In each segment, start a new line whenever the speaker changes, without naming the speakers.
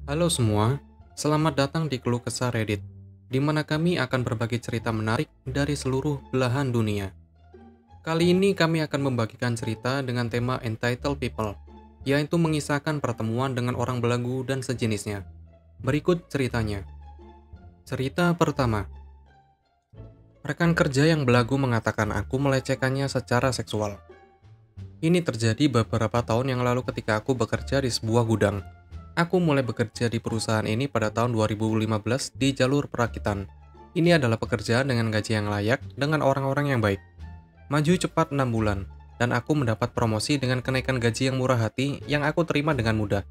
Halo semua, selamat datang di Keluh Kesah Reddit, di mana kami akan berbagi cerita menarik dari seluruh belahan dunia. Kali ini kami akan membagikan cerita dengan tema Entitled People, yaitu mengisahkan pertemuan dengan orang belagu dan sejenisnya. Berikut ceritanya. Cerita pertama, rekan kerja yang belagu mengatakan aku melecehkannya secara seksual. Ini terjadi beberapa tahun yang lalu ketika aku bekerja di sebuah gudang. Aku mulai bekerja di perusahaan ini pada tahun 2015 di jalur perakitan. Ini adalah pekerjaan dengan gaji yang layak dengan orang-orang yang baik. Maju cepat 6 bulan, dan aku mendapat promosi dengan kenaikan gaji yang murah hati yang aku terima dengan mudah.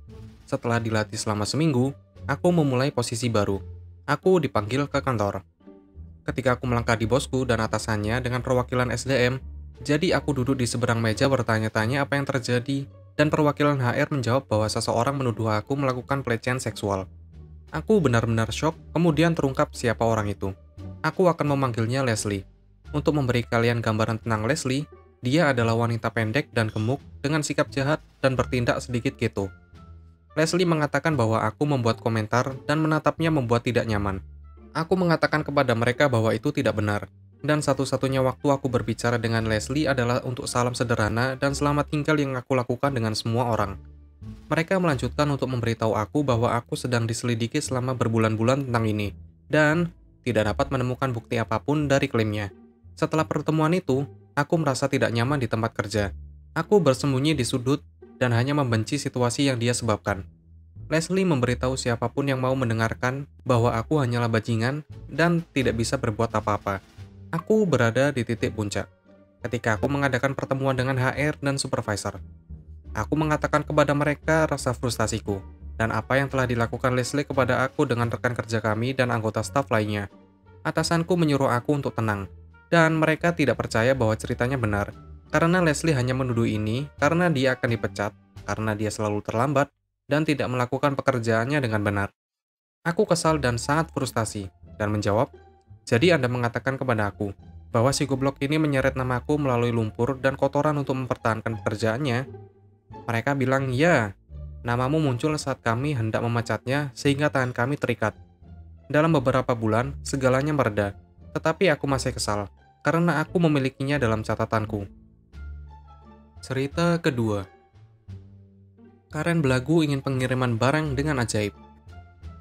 Setelah dilatih selama seminggu, aku memulai posisi baru. Aku dipanggil ke kantor. Ketika aku melangkah di bosku dan atasannya dengan perwakilan SDM, jadi aku duduk di seberang meja bertanya-tanya apa yang terjadi, dan perwakilan HR menjawab bahwa seseorang menuduh aku melakukan pelecehan seksual. Aku benar-benar shock, kemudian terungkap siapa orang itu. Aku akan memanggilnya Leslie. Untuk memberi kalian gambaran tentang Leslie, dia adalah wanita pendek dan gemuk dengan sikap jahat dan bertindak sedikit keto. Leslie mengatakan bahwa aku membuat komentar dan menatapnya membuat tidak nyaman. Aku mengatakan kepada mereka bahwa itu tidak benar, dan satu-satunya waktu aku berbicara dengan Leslie adalah untuk salam sederhana dan selamat tinggal yang aku lakukan dengan semua orang. Mereka melanjutkan untuk memberitahu aku bahwa aku sedang diselidiki selama berbulan-bulan tentang ini, dan tidak dapat menemukan bukti apapun dari klaimnya. Setelah pertemuan itu, aku merasa tidak nyaman di tempat kerja. Aku bersembunyi di sudut dan hanya membenci situasi yang dia sebabkan. Leslie memberitahu siapapun yang mau mendengarkan bahwa aku hanyalah bajingan dan tidak bisa berbuat apa-apa. Aku berada di titik puncak ketika aku mengadakan pertemuan dengan HR dan supervisor. Aku mengatakan kepada mereka rasa frustasiku dan apa yang telah dilakukan Leslie kepada aku dengan rekan kerja kami dan anggota staf lainnya. Atasanku menyuruh aku untuk tenang, dan mereka tidak percaya bahwa ceritanya benar, karena Leslie hanya menuduh ini karena dia akan dipecat, karena dia selalu terlambat, dan tidak melakukan pekerjaannya dengan benar. Aku kesal dan sangat frustasi, dan menjawab, jadi Anda mengatakan kepada aku, bahwa si goblok ini menyeret namaku melalui lumpur dan kotoran untuk mempertahankan pekerjaannya. Mereka bilang, ya, namamu muncul saat kami hendak memecatnya sehingga tangan kami terikat. Dalam beberapa bulan, segalanya mereda, tetapi aku masih kesal, karena aku memilikinya dalam catatanku. Cerita kedua, Karen belagu ingin pengiriman barang dengan ajaib.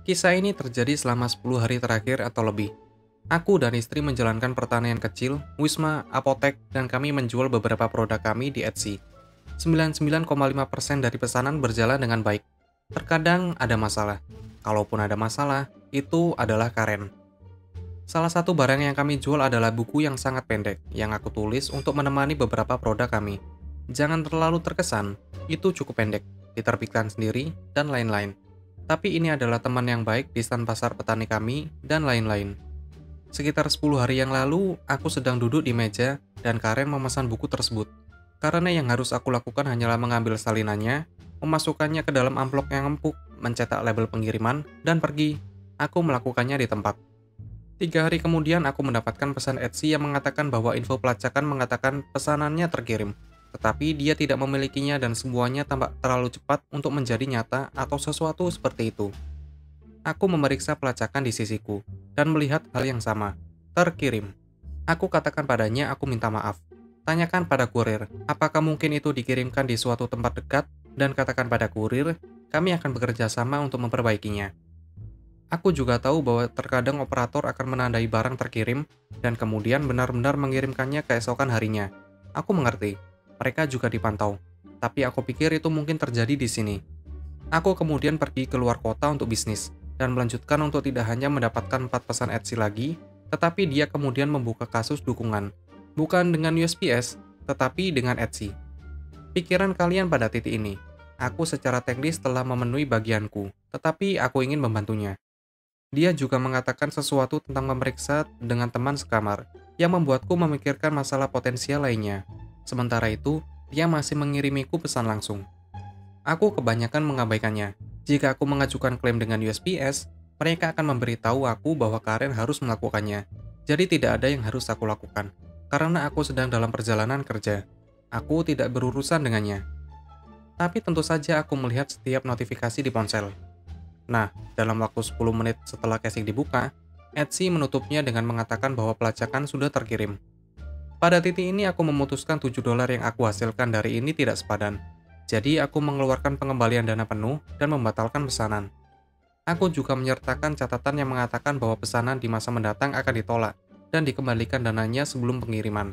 Kisah ini terjadi selama 10 hari terakhir atau lebih. Aku dan istri menjalankan pertanian kecil, wisma, apotek, dan kami menjual beberapa produk kami di Etsy. 99,5% dari pesanan berjalan dengan baik. Terkadang ada masalah. Kalaupun ada masalah, itu adalah Karen. Salah satu barang yang kami jual adalah buku yang sangat pendek, yang aku tulis untuk menemani beberapa produk kami. Jangan terlalu terkesan, itu cukup pendek, diterbitkan sendiri, dan lain-lain. Tapi ini adalah teman yang baik di stand pasar petani kami, dan lain-lain. Sekitar 10 hari yang lalu, aku sedang duduk di meja, dan Karen memesan buku tersebut. Karena yang harus aku lakukan hanyalah mengambil salinannya, memasukkannya ke dalam amplop yang empuk, mencetak label pengiriman, dan pergi. Aku melakukannya di tempat. 3 hari kemudian aku mendapatkan pesan Etsy yang mengatakan bahwa info pelacakan mengatakan pesanannya terkirim, tetapi dia tidak memilikinya dan semuanya tampak terlalu cepat untuk menjadi nyata atau sesuatu seperti itu. Aku memeriksa pelacakan di sisiku, dan melihat hal yang sama. Terkirim. Aku katakan padanya aku minta maaf. Tanyakan pada kurir, apakah mungkin itu dikirimkan di suatu tempat dekat, dan katakan pada kurir, kami akan bekerja sama untuk memperbaikinya. Aku juga tahu bahwa terkadang operator akan menandai barang terkirim, dan kemudian benar-benar mengirimkannya keesokan harinya. Aku mengerti, mereka juga dipantau, tapi aku pikir itu mungkin terjadi di sini. Aku kemudian pergi keluar kota untuk bisnis, dan melanjutkan untuk tidak hanya mendapatkan 4 pesan Etsy lagi, tetapi dia kemudian membuka kasus dukungan. Bukan dengan USPS, tetapi dengan Etsy. Pikiran kalian pada titik ini. Aku secara teknis telah memenuhi bagianku, tetapi aku ingin membantunya. Dia juga mengatakan sesuatu tentang memeriksa dengan teman sekamar, yang membuatku memikirkan masalah potensial lainnya. Sementara itu, dia masih mengirimiku pesan langsung. Aku kebanyakan mengabaikannya. Jika aku mengajukan klaim dengan USPS, mereka akan memberitahu aku bahwa Karen harus melakukannya. Jadi tidak ada yang harus aku lakukan, karena aku sedang dalam perjalanan kerja. Aku tidak berurusan dengannya. Tapi tentu saja aku melihat setiap notifikasi di ponsel. Nah, dalam waktu 10 menit setelah casing dibuka, Etsy menutupnya dengan mengatakan bahwa pelacakan sudah terkirim. Pada titik ini aku memutuskan $7 yang aku hasilkan dari ini tidak sepadan. Jadi aku mengeluarkan pengembalian dana penuh dan membatalkan pesanan. Aku juga menyertakan catatan yang mengatakan bahwa pesanan di masa mendatang akan ditolak dan dikembalikan dananya sebelum pengiriman.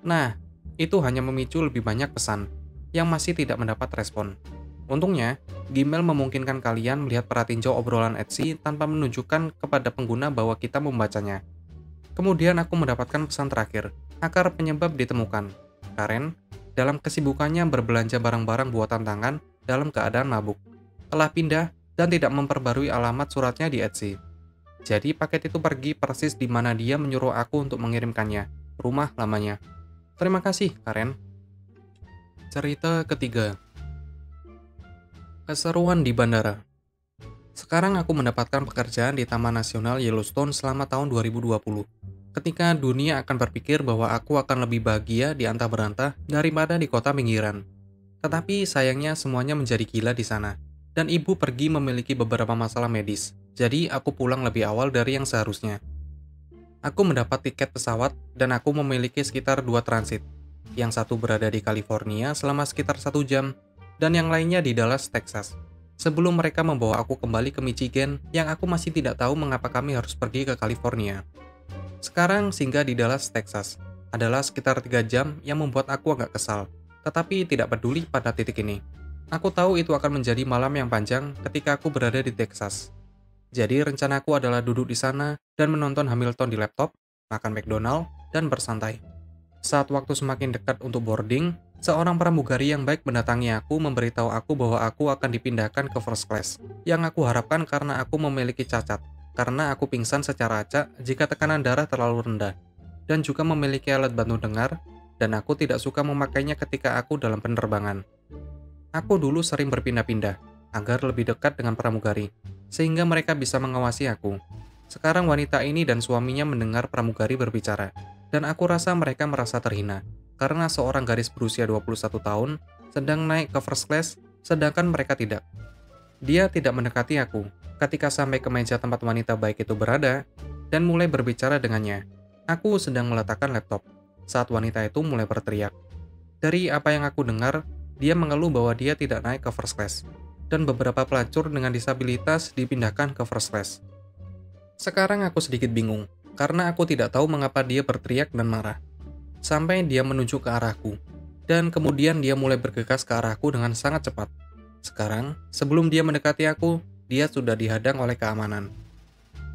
Nah, itu hanya memicu lebih banyak pesan yang masih tidak mendapat respon. Untungnya, Gmail memungkinkan kalian melihat pratinjau obrolan Etsy tanpa menunjukkan kepada pengguna bahwa kita membacanya. Kemudian aku mendapatkan pesan terakhir, akar penyebab ditemukan. Karen, dalam kesibukannya berbelanja barang-barang buatan tangan dalam keadaan mabuk, telah pindah dan tidak memperbarui alamat suratnya di Etsy. Jadi paket itu pergi persis di mana dia menyuruh aku untuk mengirimkannya, rumah lamanya. Terima kasih, Karen. Cerita ketiga. Keseruan di bandara. Sekarang aku mendapatkan pekerjaan di Taman Nasional Yellowstone selama tahun 2020. Ketika dunia akan berpikir bahwa aku akan lebih bahagia di antah berantah daripada di kota pinggiran. Tetapi sayangnya semuanya menjadi gila di sana. Dan ibu pergi memiliki beberapa masalah medis. Jadi aku pulang lebih awal dari yang seharusnya. Aku mendapat tiket pesawat dan aku memiliki sekitar 2 transit. Yang satu berada di California selama sekitar 1 jam, dan yang lainnya di Dallas, Texas. Sebelum mereka membawa aku kembali ke Michigan, yang aku masih tidak tahu mengapa kami harus pergi ke California. Sekarang singgah di Dallas, Texas, adalah sekitar 3 jam yang membuat aku agak kesal, tetapi tidak peduli pada titik ini. Aku tahu itu akan menjadi malam yang panjang ketika aku berada di Texas. Jadi rencanaku adalah duduk di sana dan menonton Hamilton di laptop, makan McDonald, dan bersantai. Saat waktu semakin dekat untuk boarding, seorang pramugari yang baik mendatangi aku memberitahu aku bahwa aku akan dipindahkan ke first class, yang aku harapkan karena aku memiliki cacat, karena aku pingsan secara acak jika tekanan darah terlalu rendah, dan juga memiliki alat bantu dengar, dan aku tidak suka memakainya ketika aku dalam penerbangan. Aku dulu sering berpindah-pindah, agar lebih dekat dengan pramugari, sehingga mereka bisa mengawasi aku. Sekarang wanita ini dan suaminya mendengar pramugari berbicara, dan aku rasa mereka merasa terhina, karena seorang gadis berusia 21 tahun sedang naik ke first class, sedangkan mereka tidak. Dia tidak mendekati aku ketika sampai ke meja tempat wanita baik itu berada, dan mulai berbicara dengannya. Aku sedang meletakkan laptop, saat wanita itu mulai berteriak. Dari apa yang aku dengar, dia mengeluh bahwa dia tidak naik ke first class, dan beberapa pelacur dengan disabilitas dipindahkan ke first class. Sekarang aku sedikit bingung, karena aku tidak tahu mengapa dia berteriak dan marah. Sampai dia menuju ke arahku, dan kemudian dia mulai bergegas ke arahku dengan sangat cepat. Sekarang, sebelum dia mendekati aku, dia sudah dihadang oleh keamanan.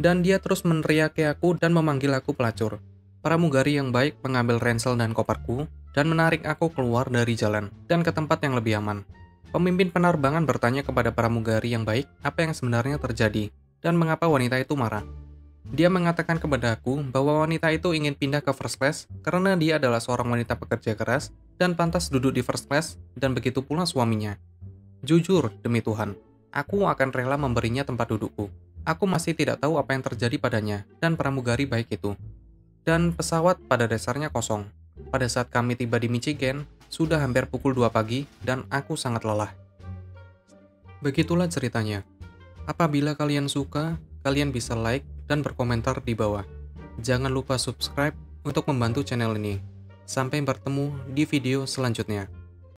Dan dia terus meneriaki aku dan memanggil aku pelacur. Pramugari yang baik mengambil ransel dan koperku, dan menarik aku keluar dari jalan, dan ke tempat yang lebih aman. Pemimpin penerbangan bertanya kepada pramugari yang baik apa yang sebenarnya terjadi, dan mengapa wanita itu marah. Dia mengatakan kepada aku bahwa wanita itu ingin pindah ke first class karena dia adalah seorang wanita pekerja keras dan pantas duduk di first class, dan begitu pula suaminya. Jujur, demi Tuhan, aku akan rela memberinya tempat dudukku. Aku masih tidak tahu apa yang terjadi padanya dan pramugari baik itu. Dan pesawat pada dasarnya kosong. Pada saat kami tiba di Michigan, sudah hampir pukul 2 pagi dan aku sangat lelah. Begitulah ceritanya. Apabila kalian suka, kalian bisa like dan berkomentar di bawah. Jangan lupa subscribe untuk membantu channel ini. Sampai bertemu di video selanjutnya.